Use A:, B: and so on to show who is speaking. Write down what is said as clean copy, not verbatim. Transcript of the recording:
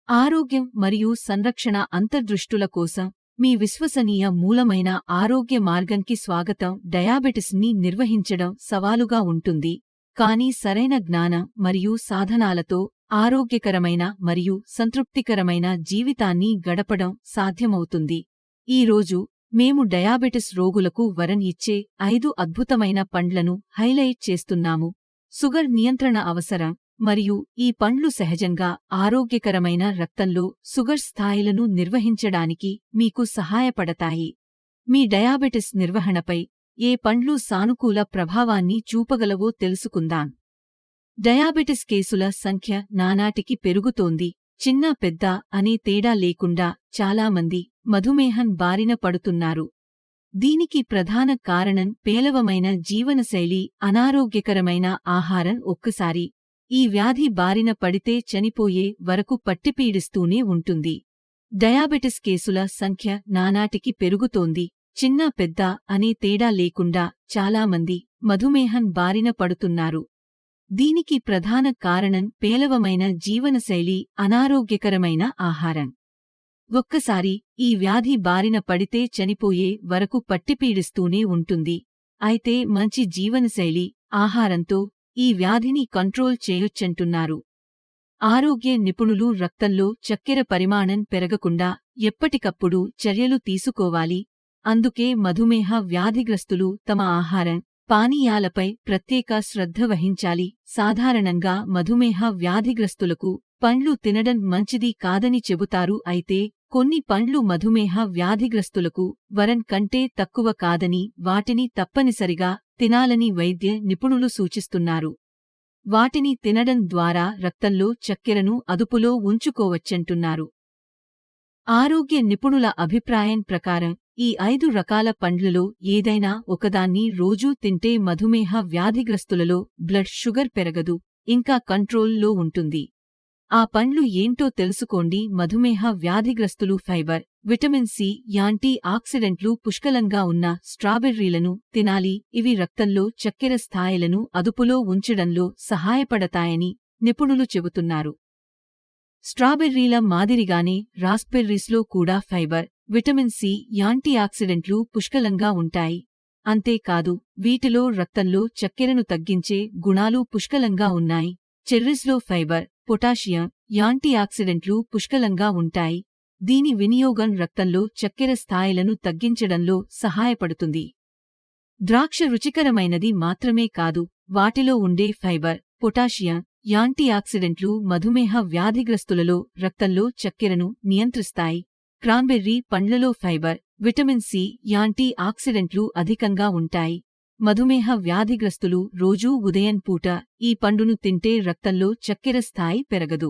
A: ఆరోగ్యం మరియు సంరక్షణ అంతర్దృష్టుల కోసం మీ విశ్వసనీయ మూలమైన ఆరోగ్య మార్గంకి స్వాగతం. డయాబెటిస్ ని నిర్వహించడం సవాలుగా ఉంటుంది, కానీ సరైన జ్ఞానం మరియు సాధనాలతో ఆరోగ్యకరమైన మరియు సంతృప్తికరమైన జీవితాన్ని గడపడం సాధ్యమవుతుంది. ఈ రోజు మేము డయాబెటిస్ రోగులకు వరం ఇచ్చే 5 అద్భుతమైన పండ్లను హైలైట్ చేస్తున్నాము. షుగర్ నియంత్రణ అవసరం, మరియు ఈ పండ్లు సహజంగా ఆరోగ్యకరమైన రక్తంలో షుగర్ స్థాయిలను నిర్వహించడానికి మీకు సహాయపడతాయి. మీ డయాబెటిస్ నిర్వహణపై ఏ పండ్లు సానుకూల ప్రభావాన్ని చూపగలవో తెలుసుకుందాం. డయాబెటిస్ కేసుల సంఖ్య నానాటికి పెరుగుతోంది. చిన్న పెద్ద అనే తేడా లేకుండా చాలామంది మధుమేహం బారిన పడుతున్నారు. దీనికి ప్రధాన కారణం పేలవమైన జీవనశైలి, అనారోగ్యకరమైన ఆహారం. ఒక్కసారి ఈ వ్యాధి బారిన పడితే చనిపోయే వరకు పట్టిపీడిస్తూనే ఉంటుంది. డయాబెటిస్ కేసుల సంఖ్య నానాటికి పెరుగుతోంది. చిన్న పెద్ద అనే తేడా లేకుండా చాలామంది మధుమేహం బారిన పడుతున్నారు. దీనికి ప్రధాన కారణం పేలవమైన జీవనశైలి, అనారోగ్యకరమైన ఆహారం. ఒక్కసారి ఈ వ్యాధి బారిన పడితే చనిపోయే వరకు పట్టిపీడిస్తూనే ఉంటుంది. అయితే మంచి జీవనశైలి, ఆహారంతో ఈ వ్యాధిని కంట్రోల్ చేయొచ్చంటున్నారు ఆరోగ్య నిపుణులు. రక్తంలో చక్కెర పరిమాణం పెరగకుండా ఎప్పటికప్పుడు చర్యలు తీసుకోవాలి. అందుకే మధుమేహ వ్యాధిగ్రస్తులు తమ ఆహారం, పానీయాలపై ప్రత్యేక శ్రద్ధ వహించాలి. సాధారణంగా మధుమేహ వ్యాధిగ్రస్తులకు పండ్లు తినడం మంచిది కాదని చెబుతారు. అయితే కొన్ని పండ్లు మధుమేహ వ్యాధిగ్రస్తులకు వరం కంటే తక్కువ కాదని, వాటిని తప్పనిసరిగా తినాలని వైద్య నిపుణులు సూచిస్తున్నారు. వాటిని తినడం ద్వారా రక్తంలో చక్కెరను అదుపులో ఉంచుకోవచ్చంటున్నారు. ఆరోగ్య నిపుణుల అభిప్రాయం ప్రకారం ఈ 5 రకాల పండ్లలో ఏదైనా ఒకదాన్ని రోజూ తింటే మధుమేహ వ్యాధిగ్రస్తులలో బ్లడ్ షుగర్ పెరగదు, ఇంకా కంట్రోల్లో ఉంటుంది. ఆ పండ్లు ఏంటో తెలుసుకోండి. మధుమేహ వ్యాధిగ్రస్తులు ఫైబర్, విటమిన్ సి, యాంటీ ఆక్సిడెంట్లు పుష్కలంగా ఉన్న స్ట్రాబెర్రీలను తినాలి. ఇవి రక్తంలో చక్కెర స్థాయిలను అదుపులో ఉంచడంలో సహాయపడతాయని నిపుణులు చెబుతున్నారు. స్ట్రాబెర్రీల మాదిరిగానే రాస్బెర్రీస్లో కూడా ఫైబర్, విటమిన్ సి, యాంటీ ఆక్సిడెంట్లు పుష్కలంగా ఉంటాయి. అంతేకాదు వీటిలో రక్తంలో చక్కెరను తగ్గించే గుణాలు పుష్కలంగా ఉన్నాయి. చెర్రీస్లో ఫైబర్, పొటాషియం, యాంటీ ఆక్సిడెంట్లు పుష్కలంగా ఉంటాయి. దీని వినియోగం రక్తంలో చక్కెర స్థాయిలను తగ్గించడంలో సహాయపడుతుంది. ద్రాక్ష రుచికరమైనది మాత్రమే కాదు, వాటిలో ఉండే ఫైబర్, పొటాషియం, యాంటీ ఆక్సిడెంట్లు మధుమేహ వ్యాధిగ్రస్తులలో రక్తంలో చక్కెరను నియంత్రిస్తాయి. క్రాన్బెర్రీ పండ్లలో ఫైబర్, విటమిన్ సి, యాంటీ ఆక్సిడెంట్లు అధికంగా ఉంటాయి. మధుమేహ వ్యాధిగ్రస్తులు రోజూ ఉదయం పూట ఈ పండును తింటే రక్తంలో చక్కెర స్థాయి పెరగదు.